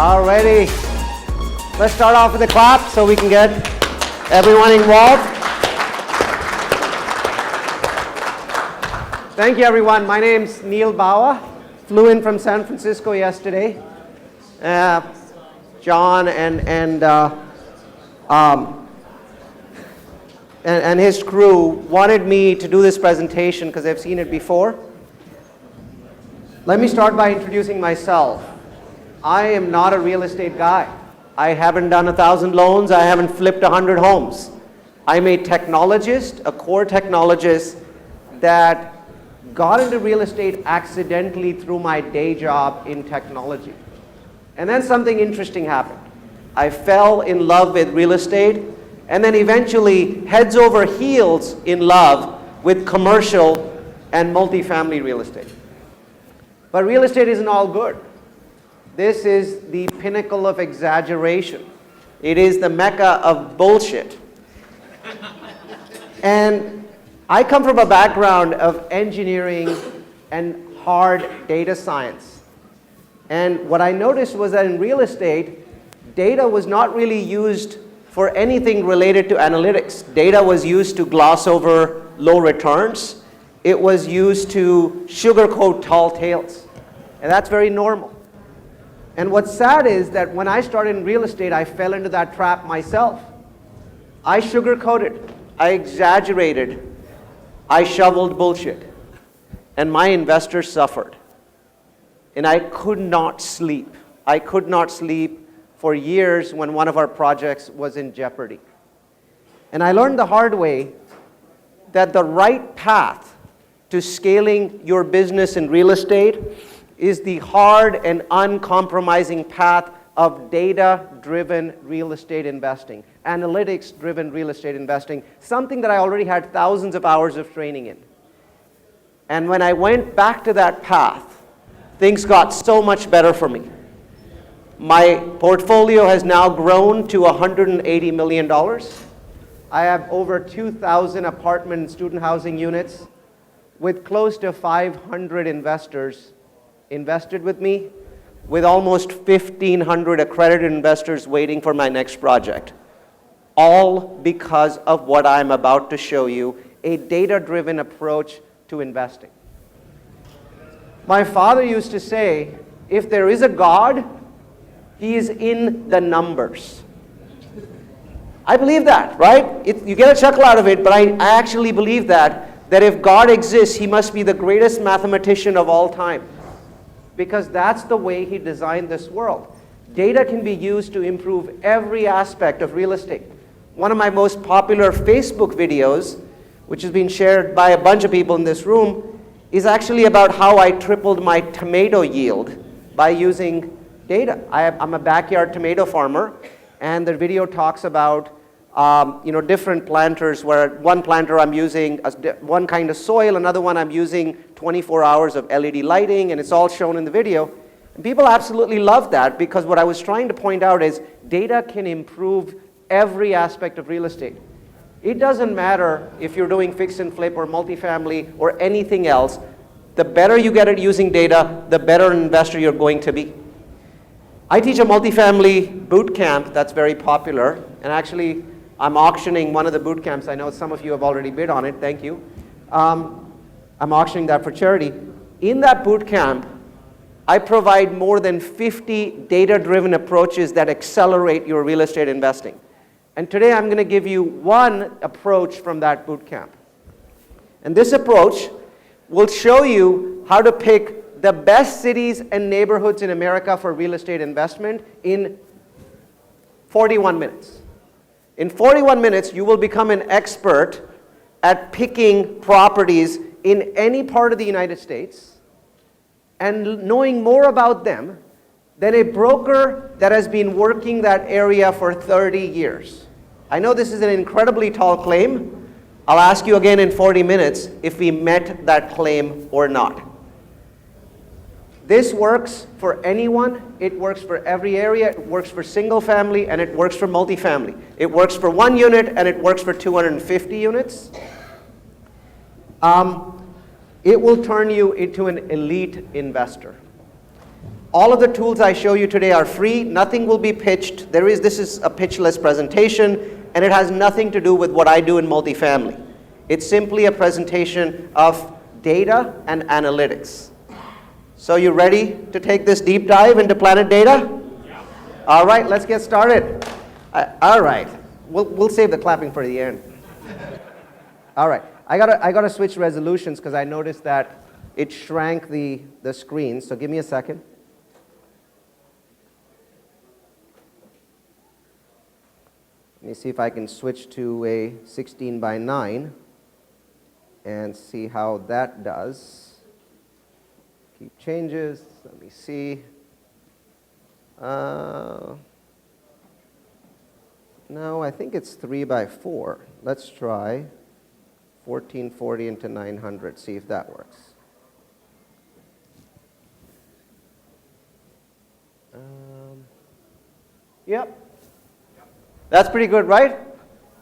Alrighty. Let's start off with a clap so we can get everyone involved. Thank you, everyone. My name's Neal Bawa. Flew in from San Francisco yesterday. John and his crew wanted me to do this presentation because they've seen it before. Let me start by introducing myself. I am not a real estate guy. I haven't done 1,000 loans. I haven't flipped 100 homes. I'm a technologist, a core technologist that got into real estate accidentally through my day job in technology. And then something interesting happened. I fell in love with real estate and then eventually heads over heels in love with commercial and multifamily real estate. But real estate isn't all good. This is the pinnacle of exaggeration. It is the mecca of bullshit. And I come from a background of engineering and hard data science. And what I noticed was that in real estate, data was not really used for anything related to analytics. Data was used to gloss over low returns. It was used to sugarcoat tall tales. And that's very normal. And what's sad is that when I started in real estate, I fell into that trap myself. I sugarcoated, I exaggerated, I shoveled bullshit. And my investors suffered. And I could not sleep. I could not sleep for years when one of our projects was in jeopardy. And I learned the hard way that the right path to scaling your business in real estate is the hard and uncompromising path of data-driven real estate investing, analytics-driven real estate investing, something that I already had thousands of hours of training in. And when I went back to that path, things got so much better for me. My portfolio has now grown to $180 million. I have over 2,000 apartment and student housing units with close to 500 investors invested with me, with almost 1,500 accredited investors waiting for my next project. All because of what I'm about to show you, a data-driven approach to investing. My father used to say, if there is a God, he is in the numbers. I believe that, right? You get a chuckle out of it, but I actually believe that if God exists, he must be the greatest mathematician of all time. Because that's the way he designed this world. Data can be used to improve every aspect of real estate. One of my most popular Facebook videos, which has been shared by a bunch of people in this room, is actually about how I tripled my tomato yield by using data. I'm a backyard tomato farmer, and the video talks about different planters, where one planter I'm using one kind of soil, another one I'm using 24 hours of LED lighting, and it's all shown in the video. And people absolutely love that, because what I was trying to point out is data can improve every aspect of real estate. It doesn't matter if you're doing fix and flip or multifamily or anything else. The better you get at using data, the better an investor you're going to be. I teach a multifamily boot camp that's very popular, and actually I'm auctioning one of the boot camps. I know some of you have already bid on it. Thank you. I'm auctioning that for charity. In that boot camp, I provide more than 50 data-driven approaches that accelerate your real estate investing. And today I'm going to give you one approach from that boot camp. And this approach will show you how to pick the best cities and neighborhoods in America for real estate investment in 41 minutes. In 41 minutes, you will become an expert at picking properties in any part of the United States and knowing more about them than a broker that has been working that area for 30 years. I know this is an incredibly tall claim. I'll ask you again in 40 minutes if we met that claim or not. This works for anyone. It works for every area. It works for single family, and it works for multifamily. It works for 1 unit, and it works for 250 units. It will turn you into an elite investor. All of the tools I show you today are free. Nothing will be pitched. This is a pitchless presentation, and it has nothing to do with what I do in multifamily. It's simply a presentation of data and analytics. So you ready to take this deep dive into Planet Data? Yeah. All right, let's get started. All right, we'll save the clapping for the end. All right, I gotta switch resolutions because I noticed that it shrank the screen. So give me a second. Let me see if I can switch to a 16 by 9 and see how that does. Keep changes. Let me see. No, I think it's 3 by 4. Let's try 1440 into 900. See if that works. Yep. That's pretty good, right?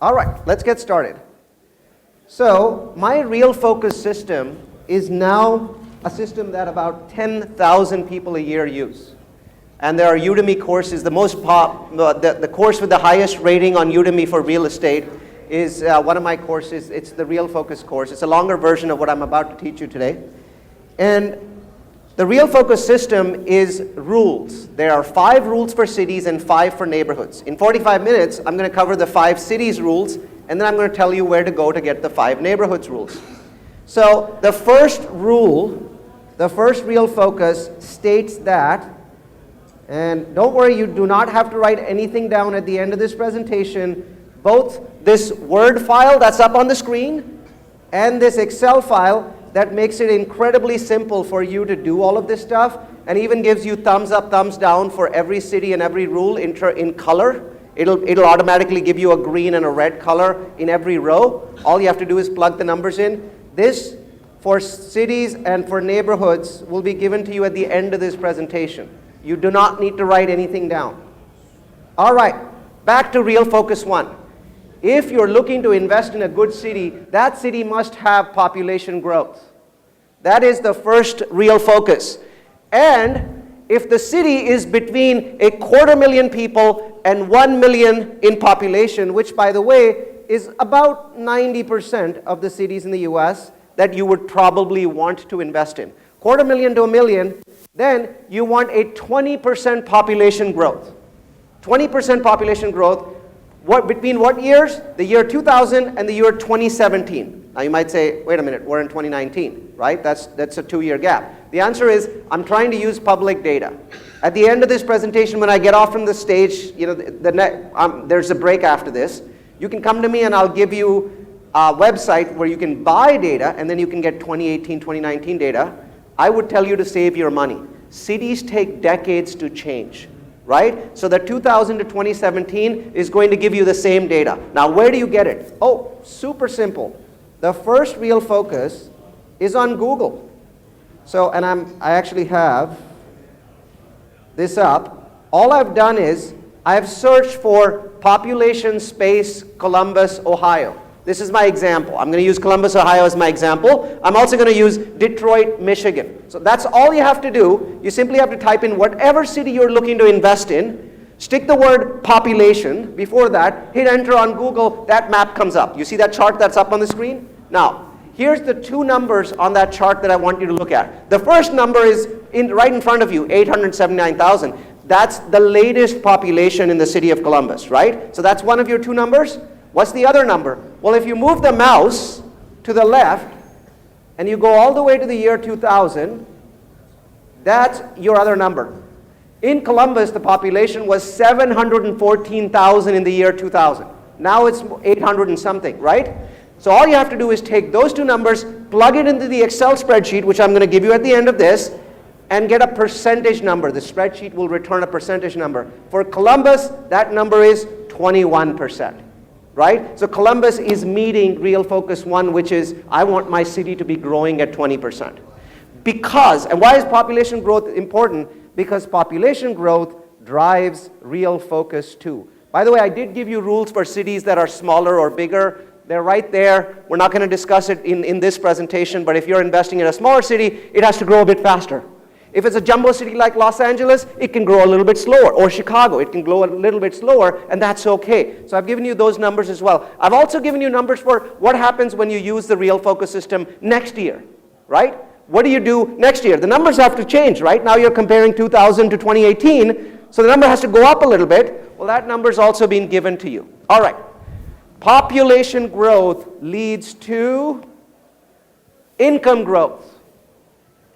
All right, let's get started. So my real focus system is now a system that about 10,000 people a year use. And there are Udemy courses. The course with the highest rating on Udemy for real estate is one of my courses. It's the Real Focus course. It's a longer version of what I'm about to teach you today. And the Real Focus system is rules. There are 5 rules for cities and 5 for neighborhoods. In 45 minutes, I'm going to cover the 5 cities rules, and then I'm going to tell you where to go to get the 5 neighborhoods rules. So the first rule, the first Real Focus states that, and don't worry, you do not have to write anything down at the end of this presentation. Both this Word file that's up on the screen and this Excel file that makes it incredibly simple for you to do all of this stuff, and even gives you thumbs up, thumbs down for every city and every rule in color. It'll automatically give you a green and a red color in every row. All you have to do is plug the numbers in. This, for cities and for neighborhoods, will be given to you at the end of this presentation. You do not need to write anything down. All right, back to Real Focus 1. If you're looking to invest in a good city, that city must have population growth. That is the first Real Focus. And if the city is between 250,000 people and 1 million in population, which, by the way, is about 90% of the cities in the US that you would probably want to invest in. 250,000 to 1 million, then you want a 20% population growth. 20% population growth. Between what years? The year 2000 and the year 2017. Now you might say, wait a minute, we're in 2019, right? That's a 2-year gap. The answer is, I'm trying to use public data. At the end of this presentation, when I get off from the stage, there's a break after this. You can come to me and I'll give you a website where you can buy data, and then you can get 2018, 2019 data. I would tell you to save your money. Cities take decades to change. Right? So the 2000 to 2017 is going to give you the same data. Now, where do you get it? Oh, super simple. The first Real Focus is on Google. So, and I actually have this up. All I've done is I've searched for population space Columbus, Ohio. This is my example. I'm going to use Columbus, Ohio as my example. I'm also going to use Detroit, Michigan. So that's all you have to do. You simply have to type in whatever city you're looking to invest in, stick the word population before that, hit enter on Google, that map comes up. You see that chart that's up on the screen? Now, here's the 2 numbers on that chart that I want you to look at. The first number is right in front of you, 879,000. That's the latest population in the city of Columbus, right? So that's one of your 2 numbers. What's the other number? Well, if you move the mouse to the left and you go all the way to the year 2000, that's your other number. In Columbus, the population was 714,000 in the year 2000. Now it's 800 and something, right? So all you have to do is take those 2 numbers, plug it into the Excel spreadsheet, which I'm going to give you at the end of this, and get a percentage number. The spreadsheet will return a percentage number. For Columbus, that number is 21%. Right? So Columbus is meeting Real Focus 1, which is, I want my city to be growing at 20%. Because, and why is population growth important? Because population growth drives Real Focus 2. By the way, I did give you rules for cities that are smaller or bigger. They're right there. We're not going to discuss it in this presentation, but if you're investing in a smaller city, it has to grow a bit faster. If it's a jumbo city like Los Angeles, it can grow a little bit slower, or Chicago, it can grow a little bit slower, and that's okay. So I've given you those numbers as well. I've also given you numbers for what happens when you use the real focus system next year, right? What do you do next year? The numbers have to change, right? Now you're comparing 2000 to 2018, so the number has to go up a little bit. Well, that number's also been given to you. All right. Population growth leads to income growth.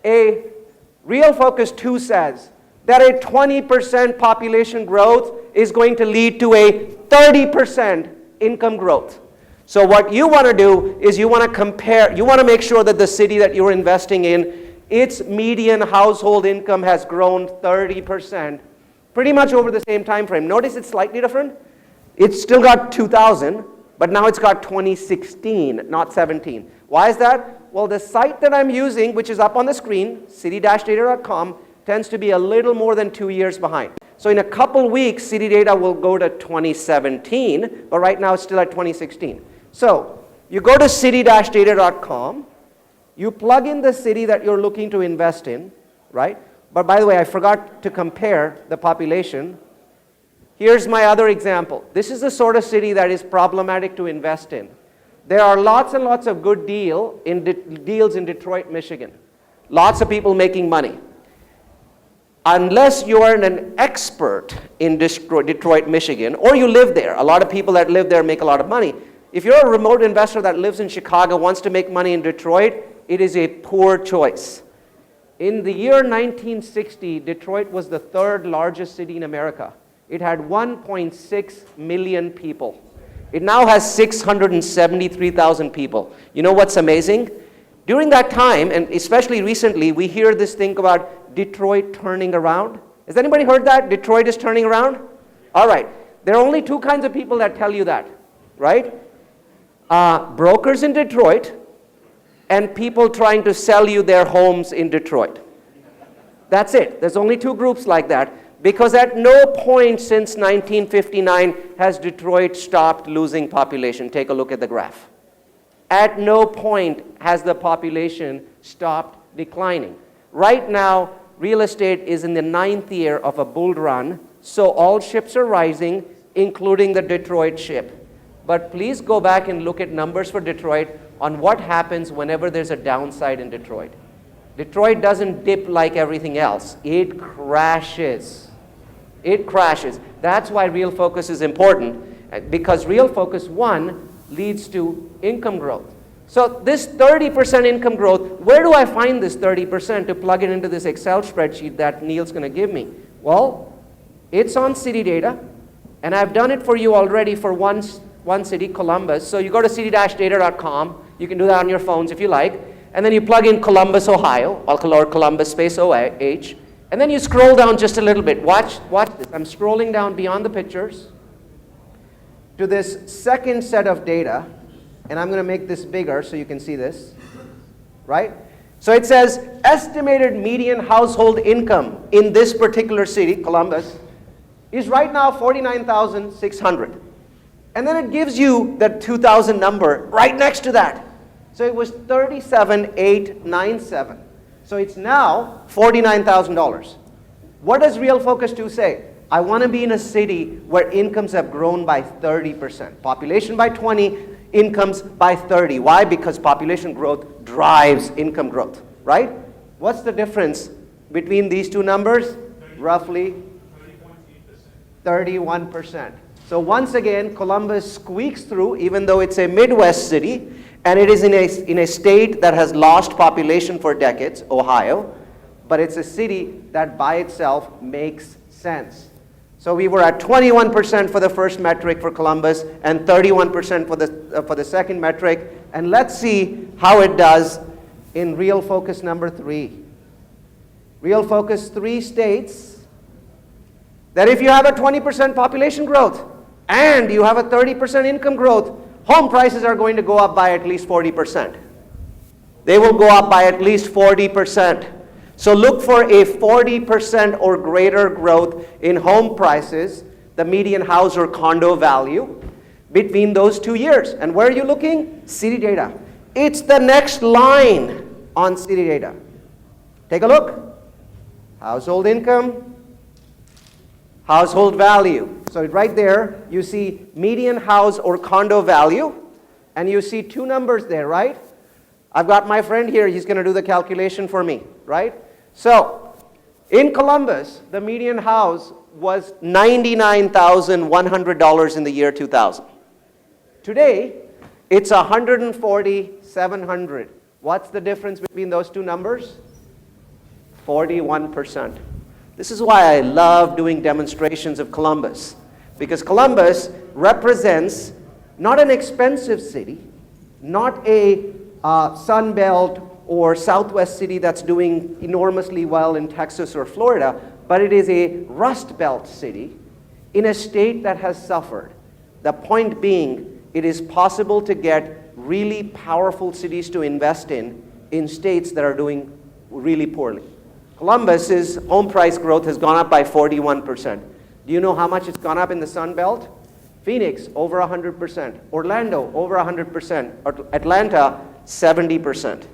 A Real Focus 2 says that a 20% population growth is going to lead to a 30% income growth. So what you want to do is you want to compare, you want to make sure that the city that you're investing in, its median household income has grown 30%, pretty much over the same time frame. Notice it's slightly different. It's still got 2000, but now it's got 2016, not 17. Why is that? Well, the site that I'm using, which is up on the screen, city-data.com, tends to be a little more than 2 years behind. So in a couple weeks, city data will go to 2017, but right now it's still at 2016. So you go to city-data.com, you plug in the city that you're looking to invest in, right? But by the way, I forgot to compare the population. Here's my other example. This is the sort of city that is problematic to invest in. There are lots and lots of good deals in Detroit, Michigan. Lots of people making money. Unless you are an expert in Detroit, Michigan, or you live there. A lot of people that live there make a lot of money. If you're a remote investor that lives in Chicago, wants to make money in Detroit, it is a poor choice. In the year 1960, Detroit was the third largest city in America. It had 1.6 million people. It now has 673,000 people. You know what's amazing? During that time, and especially recently, we hear this thing about Detroit turning around. Has anybody heard that? Detroit is turning around? All right. There are only two kinds of people that tell you that, right? Brokers in Detroit and people trying to sell you their homes in Detroit. That's it. There's only two groups like that. Because at no point since 1959 has Detroit stopped losing population. Take a look at the graph. At no point has the population stopped declining. Right now, real estate is in the 9th year of a bull run, so all ships are rising, including the Detroit ship. But please go back and look at numbers for Detroit on what happens whenever there's a downside in Detroit. Detroit doesn't dip like everything else. It crashes. It crashes. That's why Real Focus is important, because Real Focus 1 leads to income growth. So this 30% income growth, where do I find this 30% to plug it into this Excel spreadsheet that Neal's going to give me? Well, it's on city data, and I've done it for you already for one city, Columbus. So you go to city-data.com. You can do that on your phones if you like. And then you plug in Columbus, Ohio, or Columbus space OH. And then you scroll down just a little bit. Watch this. I'm scrolling down beyond the pictures to this second set of data. And I'm going to make this bigger so you can see this. Right? So it says estimated median household income in this particular city, Columbus, is right now $49,600. And then it gives you the 2000 number right next to that. So it was $37,897. So it's now $49,000. What does Real Focus 2 say? I want to be in a city where incomes have grown by 30%. Population by 20, incomes by 30. Why? Because population growth drives income growth, right? What's the difference between these two numbers? Roughly 31%. So once again, Columbus squeaks through, even though it's a Midwest city, and it is in a state that has lost population for decades, Ohio, but it's a city that by itself makes sense. So we were at 21% for the first metric for Columbus and 31% for the second metric. And let's see how it does in Real Focus number 3. Real Focus 3 states that if you have a 20% population growth and you have a 30% income growth, home prices are going to go up by at least 40%. They will go up by at least 40%. So look for a 40% or greater growth in home prices, the median house or condo value, between those 2 years. And where are you looking? City data. It's the next line on city data. Take a look. household income, household value. So right there, you see median house or condo value, and you see two numbers there, right? I've got my friend here, he's going to do the calculation for me, right? So, in Columbus, the median house was $99,100 in the year 2000. Today, it's $140,700. What's the difference between those two numbers? 41%. This is why I love doing demonstrations of Columbus, because Columbus represents not an expensive city, not a Sun Belt or Southwest city that's doing enormously well in Texas or Florida, but it is a Rust Belt city in a state that has suffered. The point being, it is possible to get really powerful cities to invest in states that are doing really poorly. Columbus's home price growth has gone up by 41%. Do you know how much it's gone up in the Sun Belt? Phoenix, over 100%. Orlando, over 100%. Atlanta, 70%.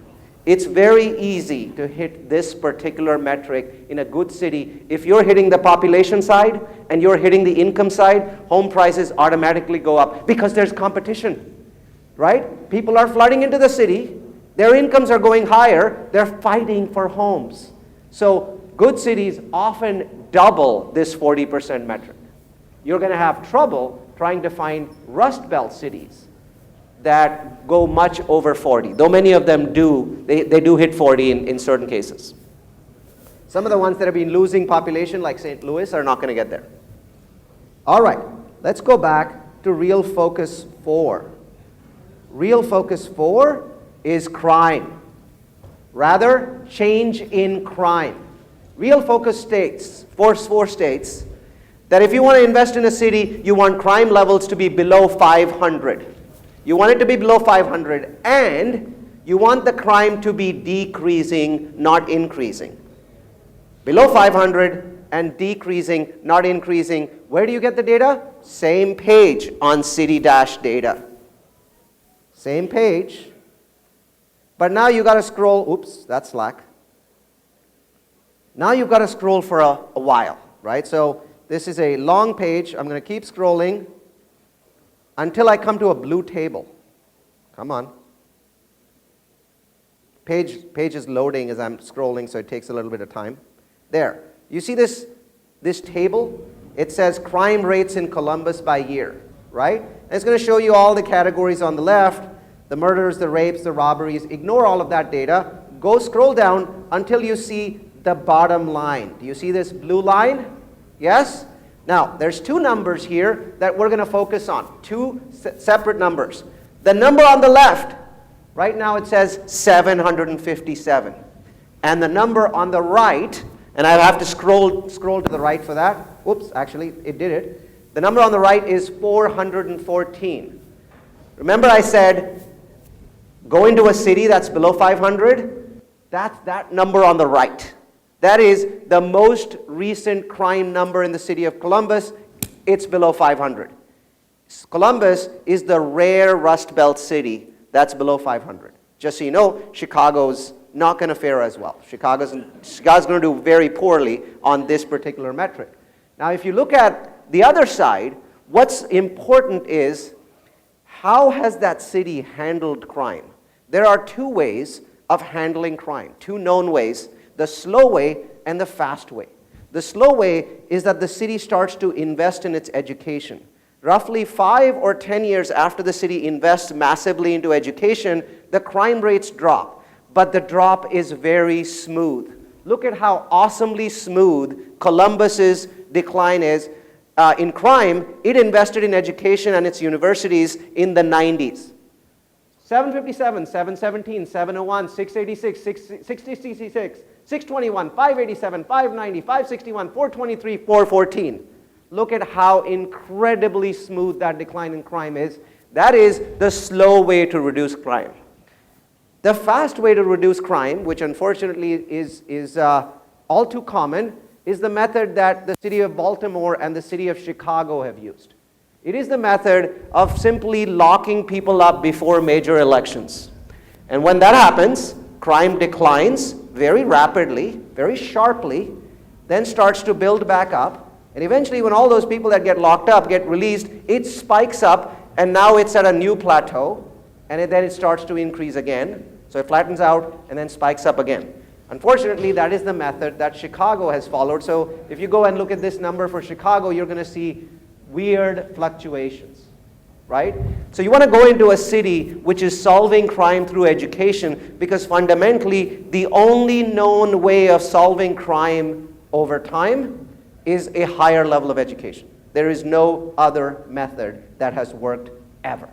It's very easy to hit this particular metric in a good city. If you're hitting the population side and you're hitting the income side, home prices automatically go up because there's competition, right? People are flooding into the city. Their incomes are going higher. They're fighting for homes. So good cities often double this 40% metric. You're going to have trouble trying to find Rust Belt cities that go much over 40, though many of them do, they do hit 40 in certain cases. Some of the ones that have been losing population, like St. Louis, are not going to get there. All right, let's go back to Real Focus 4. Real Focus 4 is crime. Rather, change in crime. Real Focus states, four states, that if you want to invest in a city, you want crime levels to be below 500. You want it to be below 500, and you want the crime to be decreasing, not increasing. Below 500 and decreasing, not increasing. Where do you get the data? Same page on city-data. Same page. But now you got to scroll. Oops, that's slack. Now you've got to scroll for a while, right? So this is a long page. I'm going to keep scrolling until I come to a blue table. Come on. Page is loading as I'm scrolling, so it takes a little bit of time. There. You see this table? It says crime rates in Columbus by year, right? And it's going to show you all the categories on the left, the murders, the rapes, the robberies. Ignore all of that data. Go scroll down until you see the bottom line. Do you see this blue line? Yes? Now, there's two numbers here that we're going to focus on, two separate numbers. The number on the left, right now it says 757. And the number on the right, and I have to scroll to the right for that. Whoops, actually, it did it. The number on the right is 414. Remember I said, go into a city that's below 500? That's that number on the right. That is the most recent crime number in the city of Columbus. It's below 500. Columbus is the rare Rust Belt city that's below 500. Just so you know, Chicago's not going to fare as well. Chicago's going to do very poorly on this particular metric. Now, if you look at the other side, what's important is how has that city handled crime? There are two ways of handling crime, two known ways. The slow way and the fast way. The slow way is that the city starts to invest in its education. Roughly 5 or 10 years after the city invests massively into education, the crime rates drop. But the drop is very smooth. Look at how awesomely smooth Columbus's decline is. In crime, it invested in education and its universities in the 90s. 757, 717, 701, 686, 666, 621, 587, 590, 561, 423, 414. Look at how incredibly smooth that decline in crime is. That is the slow way to reduce crime. The fast way to reduce crime, which unfortunately is all too common, is the method that the city of Baltimore and the city of Chicago have used. It is the method of simply locking people up before major elections. And when that happens, crime declines very rapidly, very sharply, then starts to build back up, and eventually when all those people that get locked up get released, it spikes up, and now it's at a new plateau, and then it starts to increase again. So it flattens out and then spikes up again. Unfortunately, that is the method that Chicago has followed. So if you go and look at this number for Chicago, you're going to see weird fluctuations, right? So you want to go into a city which is solving crime through education, because fundamentally the only known way of solving crime over time is a higher level of education. There is no other method that has worked ever.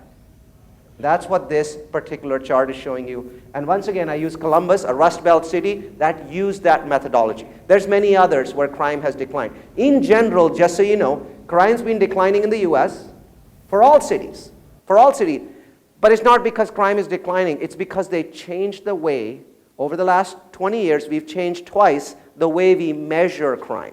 That's what this particular chart is showing you. And once again, I use Columbus, a Rust Belt city that used that methodology. There's many others where crime has declined. In general, just so you know, crime's been declining in the US for all cities. But it's not because crime is declining. It's because they changed the way, over the last 20 years, we've changed twice the way we measure crime.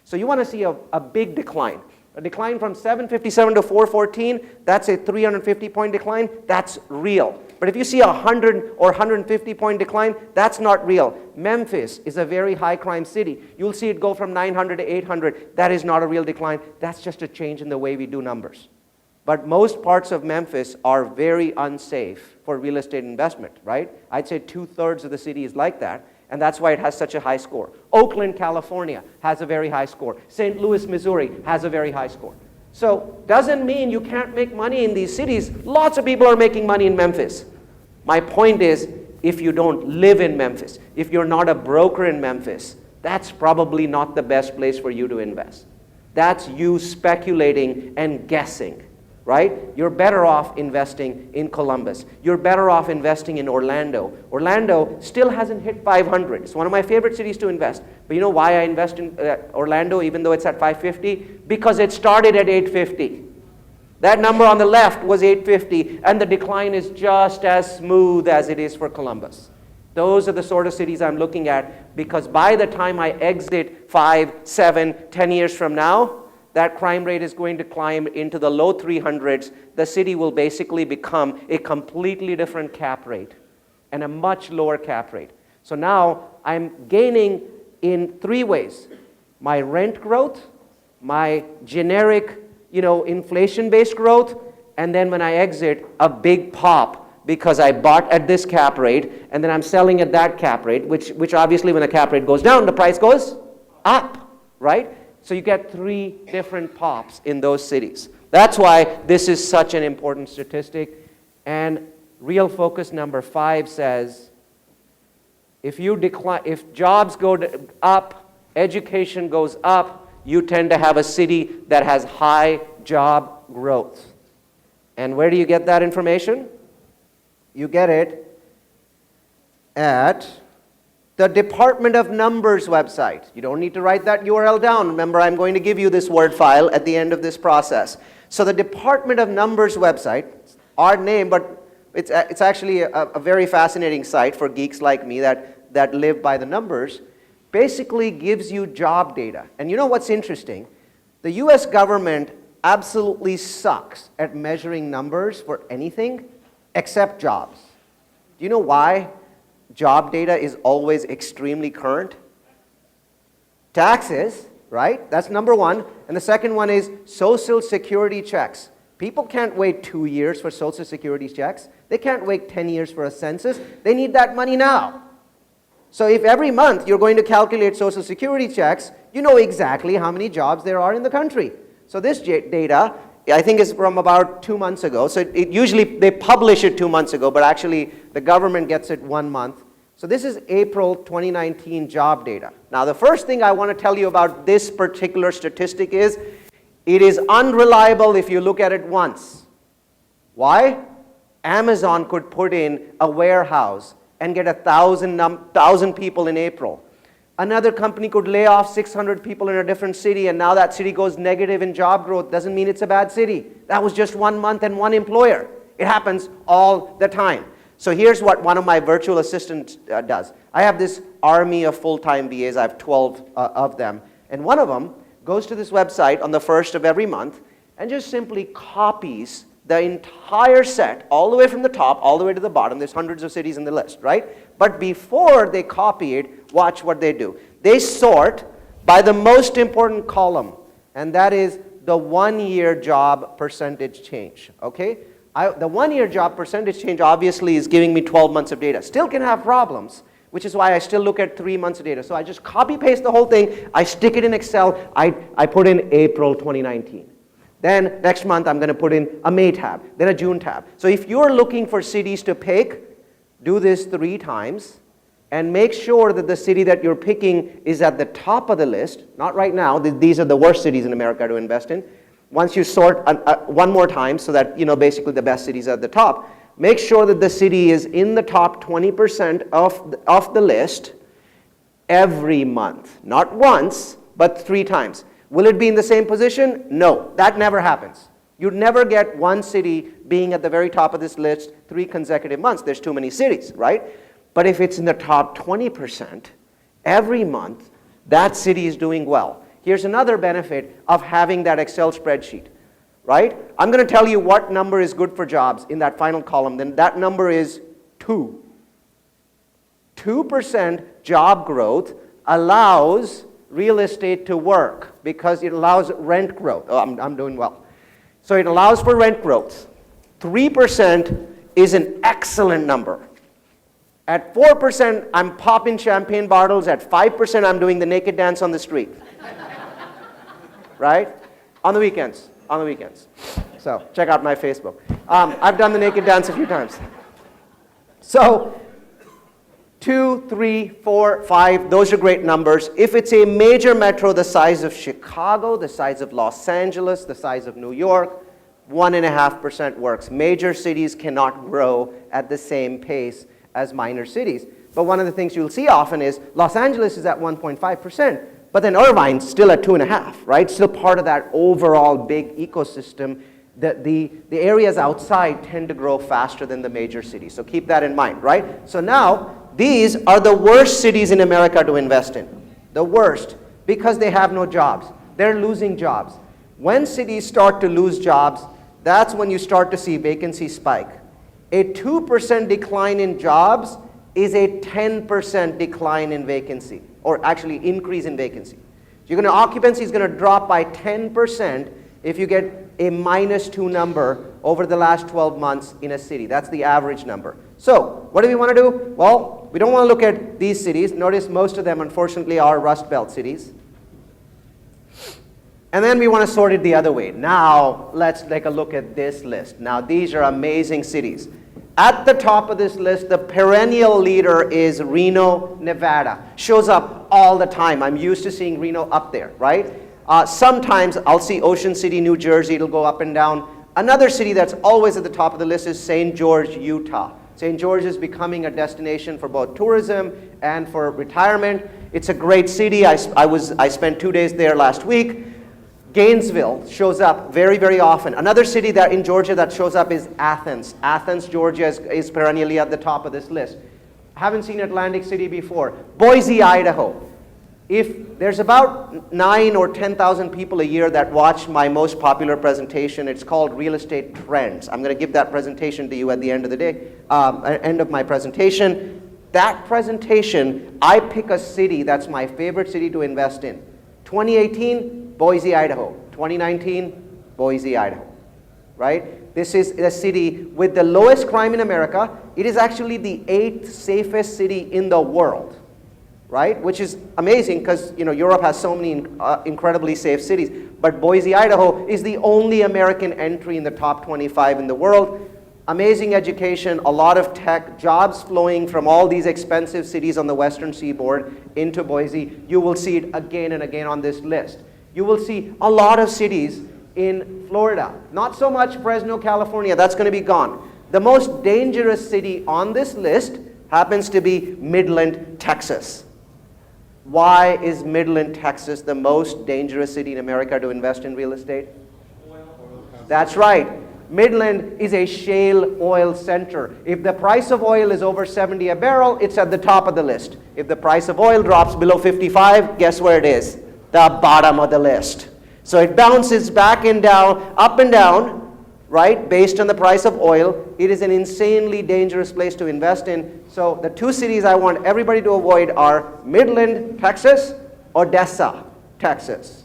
So you want to see a big decline. A decline from 757 to 414, that's a 350-point decline. That's real. But if you see a 100 or 150-point decline, that's not real. Memphis is a very high crime city. You'll see it go from 900 to 800. That is not a real decline. That's just a change in the way we do numbers. But most parts of Memphis are very unsafe for real estate investment, right? I'd say 2/3 of the city is like that. And that's why it has such a high score. Oakland, California has a very high score. St. Louis, Missouri has a very high score. So doesn't mean you can't make money in these cities. Lots of people are making money in Memphis. My point is, if you don't live in Memphis, if you're not a broker in Memphis, that's probably not the best place for you to invest. That's you speculating and guessing. Right? You're better off investing in Columbus. You're better off investing in Orlando. Orlando still hasn't hit 500. It's one of my favorite cities to invest. But you know why I invest in Orlando even though it's at 550? Because it started at 850. That number on the left was 850, and the decline is just as smooth as it is for Columbus. Those are the sort of cities I'm looking at, because by the time I exit 5, 7, 10 years from now, that crime rate is going to climb into the low 300s. The city will basically become a completely different cap rate and a much lower cap rate. So now I'm gaining in 3 ways. My rent growth, my generic, inflation-based growth, and then when I exit, a big pop because I bought at this cap rate and then I'm selling at that cap rate, which obviously when the cap rate goes down, the price goes up, right? So you get 3 different pops in those cities. That's why this is such an important statistic. And real focus number 5 says, if jobs go up, education goes up, you tend to have a city that has high job growth. And where do you get that information? You get it at the Department of Numbers website. You don't need to write that URL down. Remember, I'm going to give you this Word file at the end of this process. So the Department of Numbers website, our name, but it's actually a very fascinating site for geeks like me that live by the numbers, basically gives you job data. And you know what's interesting? The US government absolutely sucks at measuring numbers for anything except jobs. Do you know why? Job data is always extremely current. Taxes, right? That's number 1. And the second one is Social Security checks. People can't wait 2 years for Social Security checks. They can't wait 10 years for a census. They need that money now. So if every month you're going to calculate Social Security checks, you know exactly how many jobs there are in the country. So this data, I think, is from about 2 months ago. So usually they publish it 2 months ago, but actually the government gets it 1 month. So this is April 2019 job data. Now the first thing I want to tell you about this particular statistic is it is unreliable if you look at it once. Why? Amazon could put in a warehouse and get 1,000 people in April. Another company could lay off 600 people in a different city, and now that city goes negative in job growth. Doesn't mean it's a bad city. That was just 1 month and 1 employer. It happens all the time. So here's what one of my virtual assistants does. I have this army of full-time VAs. I have 12 of them. And one of them goes to this website on the 1st of every month and just simply copies the entire set, all the way from the top, all the way to the bottom. There's hundreds of cities in the list, right? But before they copy it, watch what they do. They sort by the most important column, and that is the one-year job percentage change, okay? The one-year job percentage change obviously is giving me 12 months of data. Still can have problems, which is why I still look at 3 months of data. So I just copy-paste the whole thing, I stick it in Excel, I put in April 2019. Then next month I'm going to put in a May tab, then a June tab. So if you're looking for cities to pick, do this 3 times, and make sure that the city that you're picking is at the top of the list. Not right now, these are the worst cities in America to invest in. Once you sort one more time so that, basically the best cities are at the top, make sure that the city is in the top 20% of the list every month. Not once, but 3 times. Will it be in the same position? No, that never happens. You'd never get one city being at the very top of this list 3 consecutive months. There's too many cities, right? But if it's in the top 20% every month, that city is doing well. Here's another benefit of having that Excel spreadsheet, right? I'm going to tell you what number is good for jobs in that final column. Then that number is 2. 2% job growth allows real estate to work because it allows rent growth. Oh, I'm doing well. So it allows for rent growth. 3% is an excellent number. At 4%, I'm popping champagne bottles. At 5%, I'm doing the naked dance on the street. Right? On the weekends. On the weekends. So check out my Facebook. I've done the naked dance a few times. So 2, 3, 4, 5, those are great numbers. If it's a major metro the size of Chicago, the size of Los Angeles, the size of New York, 1.5% works. Major cities cannot grow at the same pace as minor cities. But one of the things you'll see often is Los Angeles is at 1.5%, but then Irvine's still at 2.5%, right? Still part of that overall big ecosystem. The areas outside tend to grow faster than the major cities. So keep that in mind, right? So now, these are the worst cities in America to invest in. The worst, because they have no jobs. They're losing jobs. When cities start to lose jobs, that's when you start to see vacancy spike. A 2% decline in jobs is a 10% decline in vacancy, or actually increase in vacancy. Occupancy is going to drop by 10% if you get a -2 number over the last 12 months in a city. That's the average number. So what do we want to do? Well, we don't want to look at these cities. Notice most of them, unfortunately, are Rust Belt cities. And then we want to sort it the other way. Now, let's take a look at this list. Now, these are amazing cities. At the top of this list, the perennial leader is Reno, Nevada. Shows up all the time. I'm used to seeing Reno up there, right? Sometimes I'll see Ocean City, New Jersey. It'll go up and down. Another city that's always at the top of the list is St. George, Utah. St. George is becoming a destination for both tourism and for retirement. It's a great city. I spent 2 days there last week. Gainesville shows up very, very often. Another city that in Georgia that shows up is Athens. Athens, Georgia is perennially at the top of this list. Haven't seen Atlantic City before. Boise, Idaho. If there's about 9 or 10,000 people a year that watch my most popular presentation, it's called Real Estate Trends. I'm going to give that presentation to you at the end of the day, end of my presentation. That presentation, I pick a city that's my favorite city to invest in. 2018, Boise, Idaho. 2019, Boise, Idaho. Right? This is a city with the lowest crime in America. It is actually the 8th safest city in the world. Right? Which is amazing because Europe has so many incredibly safe cities. But Boise, Idaho is the only American entry in the top 25 in the world. Amazing education, a lot of tech, jobs flowing from all these expensive cities on the western seaboard into Boise. You will see it again and again on this list. You will see a lot of cities in Florida. Not so much Fresno, California. That's going to be gone. The most dangerous city on this list happens to be Midland, Texas. Why is Midland, Texas the most dangerous city in America to invest in real estate? That's right. Midland is a shale oil center. If the price of oil is over 70 a barrel, it's at the top of the list. If the price of oil drops below 55, guess where it is? The bottom of the list. So it bounces back and down, up and down, right, based on the price of oil. It is an insanely dangerous place to invest in. So the 2 cities I want everybody to avoid are Midland, Texas, Odessa. Texas.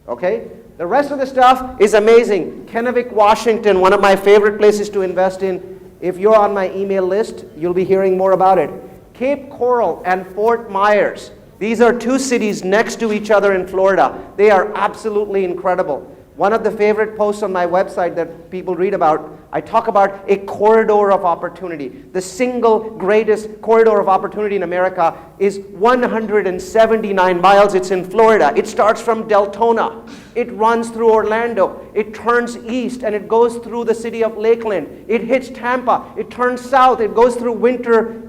Okay? The rest of the stuff is amazing. Kennewick, Washington, one of my favorite places to invest in. If you're on my email list, you'll be hearing more about it. Cape Coral and Fort Myers. These are two cities next to each other in Florida. They are absolutely incredible. One of the favorite posts on my website that people read about, I talk about a corridor of opportunity. The single greatest corridor of opportunity in America is 179 miles. It's in Florida. It starts from Deltona. It runs through Orlando. It turns east and it goes through the city of Lakeland. It hits Tampa. It turns south. It goes through Winter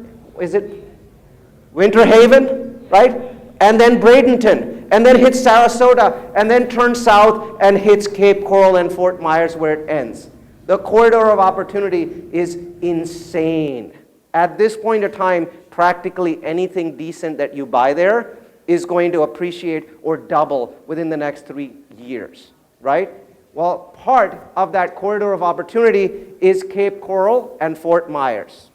Haven, right? And then Bradenton. And then hits Sarasota, and then turns south and hits Cape Coral and Fort Myers where it ends. The corridor of opportunity is insane. At this point in time, practically anything decent that you buy there is going to appreciate or double within the next 3 years, right? Well, part of that corridor of opportunity is Cape Coral and Fort Myers.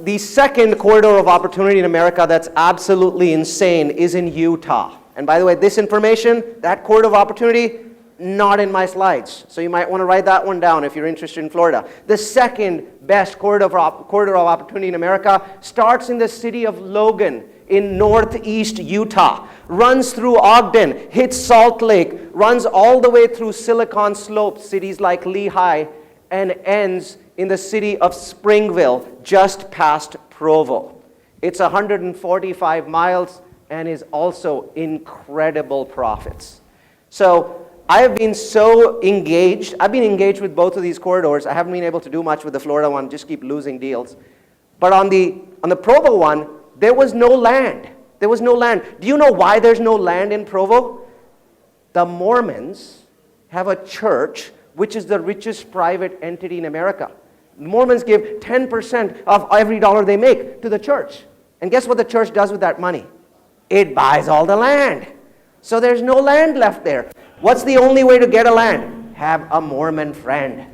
The second corridor of opportunity in America that's absolutely insane is in Utah. And by the way, this information, that corridor of opportunity, not in my slides. So you might want to write that one down if you're interested in Florida. The second best corridor of opportunity in America starts in the city of Logan in northeast Utah, runs through Ogden, hits Salt Lake, runs all the way through Silicon Slopes, cities like Lehigh, and ends in the city of Springville, just past Provo. It's 145 miles and is also incredible profits. So I have been so engaged. I've been engaged with both of these corridors. I haven't been able to do much with the Florida one, just keep losing deals. But on the Provo one, there was no land. There was no land. Do you know why there's no land in Provo? The Mormons have a church which is the richest private entity in America. Mormons give 10% of every dollar they make to the church. And guess what the church does with that money? It buys all the land. So there's no land left there. What's the only way to get a land? Have a Mormon friend.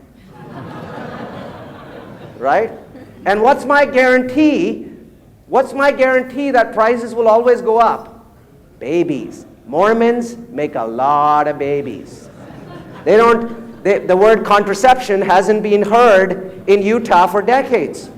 Right? And what's my guarantee? What's my guarantee that prices will always go up? Babies. Mormons make a lot of babies. The word contraception hasn't been heard in Utah for decades,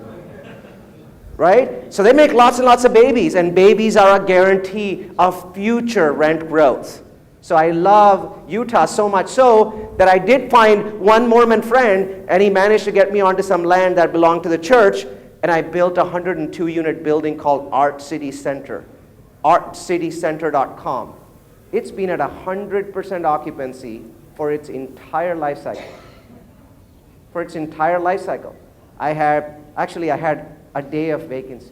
right? So they make lots and lots of babies, and babies are a guarantee of future rent growth. So I love Utah so much so that I did find one Mormon friend, and he managed to get me onto some land that belonged to the church, and I built a 102-unit building called Art City Center, artcitycenter.com. It's been at 100% occupancy for its entire life cycle. For its entire life cycle. I had a day of vacancy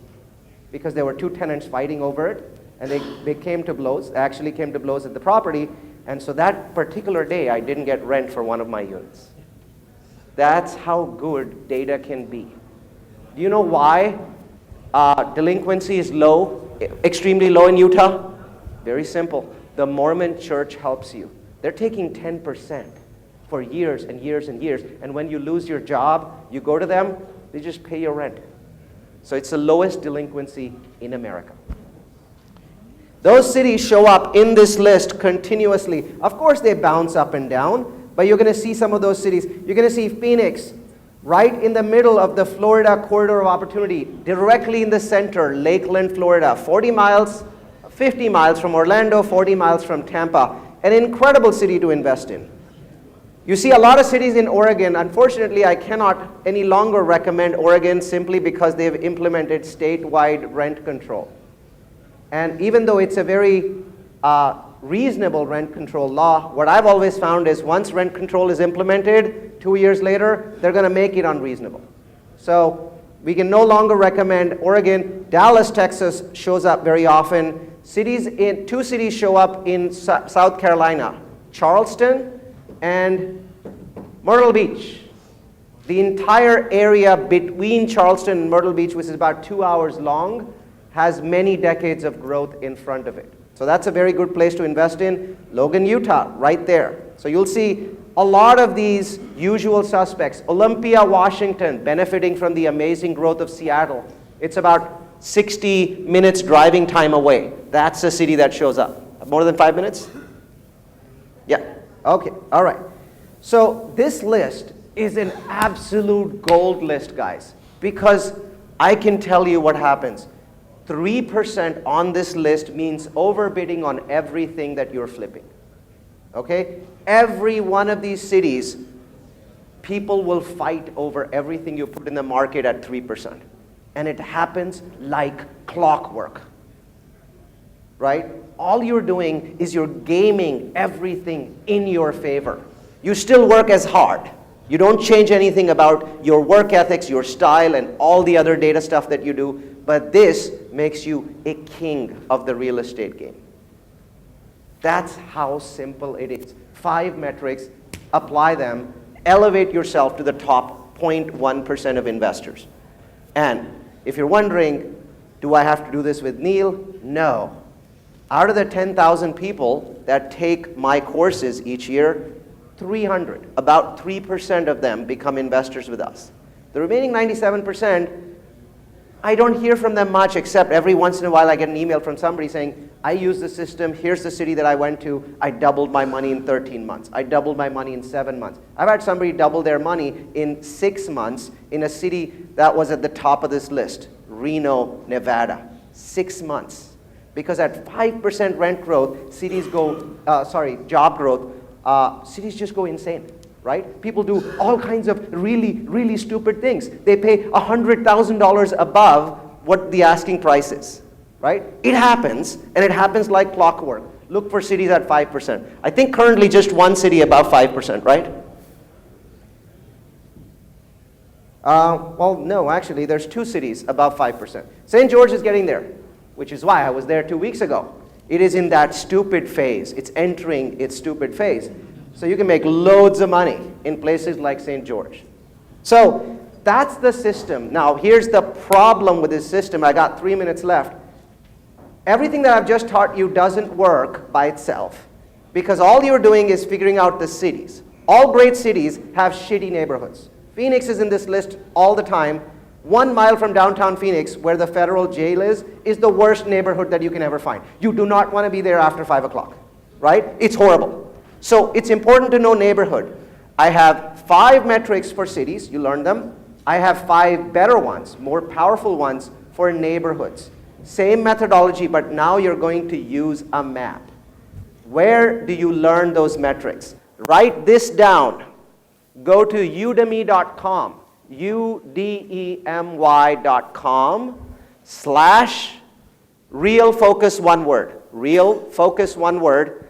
because there were two tenants fighting over it, and they came to blows. They actually came to blows at the property, and so that particular day I didn't get rent for one of my units. That's how good data can be. Do you know why delinquency is low, extremely low in Utah? Very simple. The Mormon church helps you. They're taking 10% for years and years and years. And when you lose your job, you go to them, they just pay your rent. So it's the lowest delinquency in America. Those cities show up in this list continuously. Of course, they bounce up and down, but you're going to see some of those cities. You're going to see Phoenix, right in the middle of the Florida corridor of opportunity, directly in the center, Lakeland, Florida, 50 miles from Orlando, 40 miles from Tampa. An incredible city to invest in. You see a lot of cities in Oregon. Unfortunately, I cannot any longer recommend Oregon simply because they've implemented statewide rent control. And even though it's a very reasonable rent control law, what I've always found is once rent control is implemented, 2 years later, they're going to make it unreasonable. So we can no longer recommend Oregon. Dallas, Texas shows up very often. Two cities show up in South Carolina, Charleston and Myrtle Beach. The entire area between Charleston and Myrtle Beach, which is about 2 hours long, has many decades of growth in front of it. So that's a very good place to invest in. Logan, Utah, right there. So you'll see a lot of these usual suspects. Olympia, Washington, benefiting from the amazing growth of Seattle. It's about 60 minutes driving time away. That's a city that shows up. More than 5 minutes? Yeah. Okay. All right. So this list is an absolute gold list, guys, because I can tell you what happens. 3% on this list means overbidding on everything that you're flipping. Okay? Every one of these cities, people will fight over everything you put in the market at 3%. And it happens like clockwork. Right? All you're doing is you're gaming everything in your favor. You still work as hard. You don't change anything about your work ethics, your style, and all the other data stuff that you do, but this makes you a king of the real estate game. That's how simple it is. 5 metrics, apply them, elevate yourself to the top 0.1% of investors. And if you're wondering, do I have to do this with Neal? No. Out of the 10,000 people that take my courses each year, 300, about 3% of them become investors with us. The remaining 97%, I don't hear from them much, except every once in a while I get an email from somebody saying, I use the system, here's the city that I went to, I doubled my money in 13 months. I doubled my money in 7 months. I've had somebody double their money in 6 months in a city that was at the top of this list, Reno, Nevada. 6 months. Because at 5% rent growth, cities go, job growth, cities just go insane, right? People do all kinds of really, really stupid things. They pay $100,000 above what the asking price is, right? It happens, and it happens like clockwork. Look for cities at 5%. I think currently just one city above 5%, right? Well, no, actually, there's 2 cities above 5%. St. George is getting there, which is why I was there 2 weeks ago. It is in that stupid phase. It's entering its stupid phase. So you can make loads of money in places like St. George. So that's the system. Now, here's the problem with this system. I got 3 minutes left. Everything that I've just taught you doesn't work by itself, because all you're doing is figuring out the cities. All great cities have shitty neighborhoods. Phoenix is in this list all the time. 1 mile from downtown Phoenix, where the federal jail is the worst neighborhood that you can ever find. You do not want to be there after 5 o'clock, right? It's horrible. So it's important to know neighborhood. I have 5 metrics for cities, you learned them. I have 5 better ones, more powerful ones for neighborhoods. Same methodology, but now you're going to use a map. Where do you learn those metrics? Write this down. Go to udemy.com. udemy.com/real focus one word, real focus one word,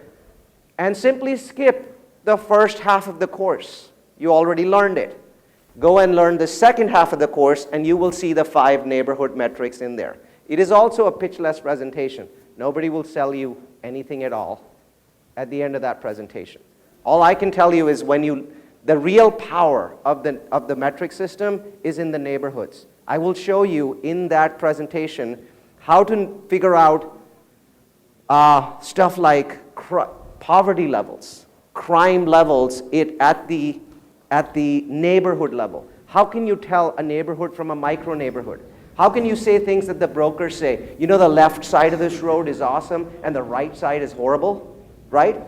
and simply skip the first half of the course. You already learned it. Go and learn the second half of the course, and you will see the 5 neighborhood metrics in there. It is also a pitchless presentation. Nobody will sell you anything at all at the end of that presentation. All I can tell you is the real power of the metric system is in the neighborhoods. I will show you in that presentation how to figure out stuff like poverty levels, crime levels at the neighborhood level. How can you tell a neighborhood from a micro neighborhood? How can you say things that the brokers say? You know, the left side of this road is awesome and the right side is horrible, right?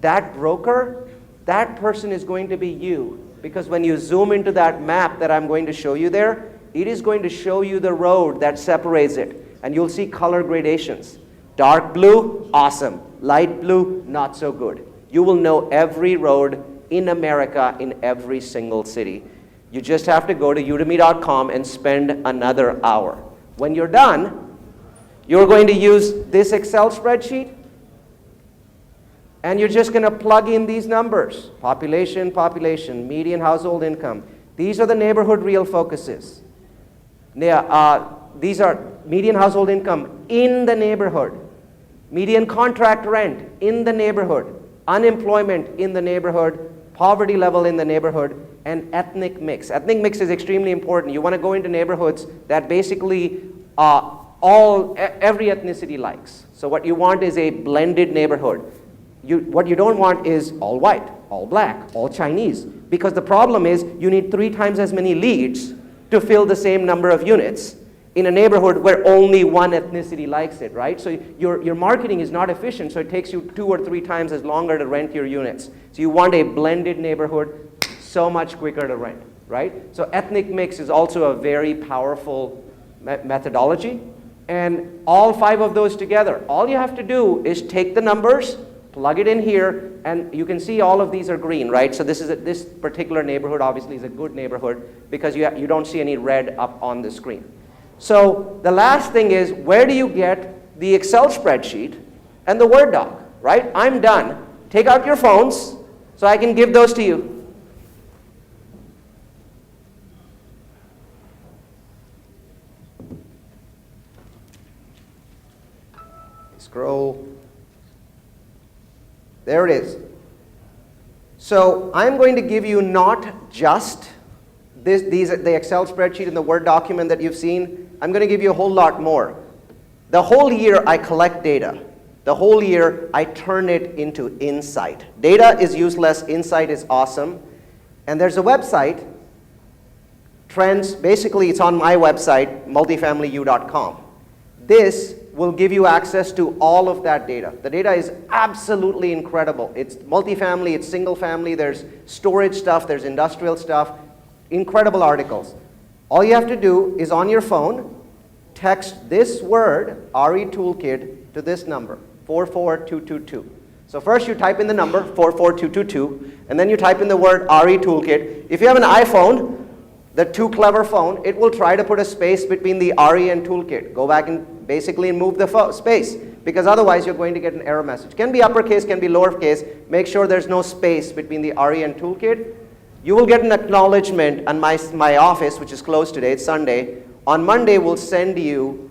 That broker, that person is going to be you, because when you zoom into that map that I'm going to show you there, it is going to show you the road that separates it, and you'll see color gradations. Dark blue, awesome. Light blue, not so good. You will know every road in America in every single city. You just have to go to udemy.com and spend another hour. When you're done, you're going to use this Excel spreadsheet, and you're just going to plug in these numbers. Population, median household income. These are the neighborhood real focuses. These are median household income in the neighborhood. Median contract rent in the neighborhood. Unemployment in the neighborhood. Poverty level in the neighborhood. And ethnic mix. Ethnic mix is extremely important. You want to go into neighborhoods that basically every ethnicity likes. So what you want is a blended neighborhood. What you don't want is all white, all black, all Chinese, because the problem is you need 3 times as many leads to fill the same number of units, in a neighborhood where only one ethnicity likes it, right? So your marketing is not efficient, so it takes you 2 or 3 times as longer to rent your units. So you want a blended neighborhood, so much quicker to rent, right? So ethnic mix is also a very powerful methodology. And all 5 of those together, all you have to do is take the numbers, plug it in here, and you can see all of these are green, right? So this particular neighborhood obviously is a good neighborhood because you don't see any red up on the screen. So the last thing is, where do you get the Excel spreadsheet and the Word doc, right? I'm done. Take out your phones so I can give those to you. Scroll. There it is. So I'm going to give you not just the Excel spreadsheet and the Word document that you've seen. I'm going to give you a whole lot more. The whole year I collect data. The whole year I turn it into insight. Data is useless, insight is awesome. And there's a website, Trends, basically it's on my website, multifamilyu.com. This will give you access to all of that data. The data is absolutely incredible. It's multifamily, it's single family, there's storage stuff, there's industrial stuff, incredible articles. All you have to do is on your phone, text this word, RE Toolkit, to this number, 44222. So first you type in the number, 44222, and then you type in the word RE Toolkit. If you have an iPhone, the Too Clever phone, it will try to put a space between the RE and Toolkit. Go back and basically move the space, because otherwise you're going to get an error message. Can be uppercase, can be lowercase. Make sure there's no space between the RE and Toolkit. You will get an acknowledgement on my office, which is closed today, it's Sunday. On Monday, we'll send you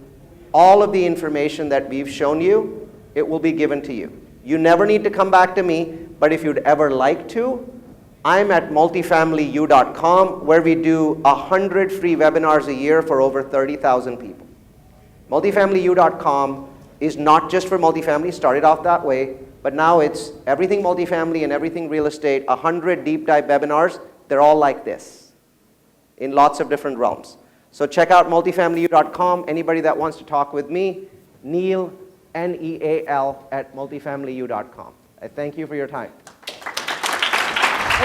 all of the information that we've shown you. It will be given to you. You never need to come back to me, but if you'd ever like to, I'm at multifamilyu.com, where we do 100 free webinars a year for over 30,000 people. Multifamilyu.com is not just for multifamily, started off that way, but now it's everything multifamily and everything real estate, 100 deep dive webinars. They're all like this in lots of different realms. So check out multifamilyu.com. Anybody that wants to talk with me, Neal, Neal, at multifamilyu.com. I thank you for your time.